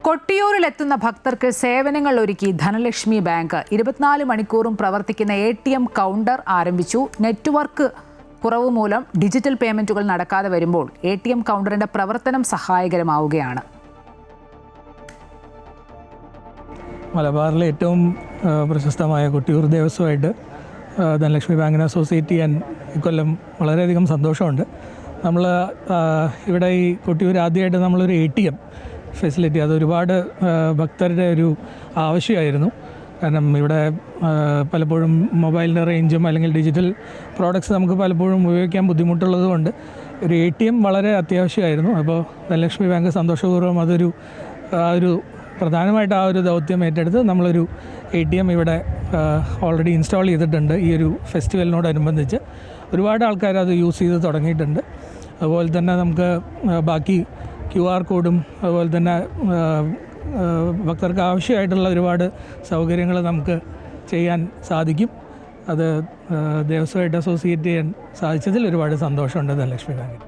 കൊട്ടിയൂരിലെത്തുന്ന ഭക്തർക്ക് സേവനങ്ങൾ ഒരുക്കി ധനലക്ഷ്മി ബാങ്ക് 24 മണിക്കൂറും പ്രവർത്തിക്കുന്ന ATM കൗണ്ടർ ആരംഭിച്ചു. നെറ്റ്വർക്ക് കുറവ് മൂലം ഡിജിറ്റൽ പേയ്മെന്റുകൾ നടക്കാതെ വരുമ്പോൾ ATM കൗണ്ടറിന്റെ പ്രവർത്തനം സഹായകരമാവുകയാണ്. മലബാറിലെ ഏറ്റവും പ്രശസ്തമായ കൊട്ടിയൂർ ദേവസ്വമായിട്ട് ധനലക്ഷ്മി ബാങ്കിനെ അസോസിയേറ്റ് ചെയ്യാൻ ഇക്കൊല്ലം വളരെയധികം സന്തോഷമുണ്ട്. നമ്മൾ ഇവിടെ ഈ കൊട്ടിയൂർ ആദ്യമായിട്ട് നമ്മളൊരു ATM ഫെസിലിറ്റി, അത് ഒരുപാട് ഭക്തരുടെ ഒരു ആവശ്യമായിരുന്നു. കാരണം ഇവിടെ പലപ്പോഴും മൊബൈലിൻ്റെ റേഞ്ചും അല്ലെങ്കിൽ ഡിജിറ്റൽ പ്രോഡക്ട്സ് നമുക്ക് പലപ്പോഴും ഉപയോഗിക്കാൻ ബുദ്ധിമുട്ടുള്ളത് കൊണ്ട് ഒരു ATM വളരെ അത്യാവശ്യമായിരുന്നു. അപ്പോൾ ധനലക്ഷ്മി ബാങ്ക് സന്തോഷപൂർവ്വം ഒരു പ്രധാനമായിട്ട് ആ ഒരു ദൗത്യം ഏറ്റെടുത്ത് നമ്മളൊരു ATM ഇവിടെ ഓൾറെഡി ഇൻസ്റ്റാൾ ചെയ്തിട്ടുണ്ട്. ഈ ഒരു ഫെസ്റ്റിവലിനോടനുബന്ധിച്ച് ഒരുപാട് ആൾക്കാർ അത് യൂസ് ചെയ്ത് തുടങ്ങിയിട്ടുണ്ട്. അതുപോലെ തന്നെ നമുക്ക് ബാക്കി QR കോഡും അതുപോലെ തന്നെ ഭക്തർക്ക് ആവശ്യമായിട്ടുള്ള ഒരുപാട് സൗകര്യങ്ങൾ നമുക്ക് ചെയ്യാൻ സാധിക്കും. അത് ദേവസ്വമായിട്ട് അസോസിയേറ്റ് ചെയ്യാൻ സാധിച്ചതിൽ ഒരുപാട് സന്തോഷമുണ്ട് ധനലക്ഷ്മി ബാങ്കിന്.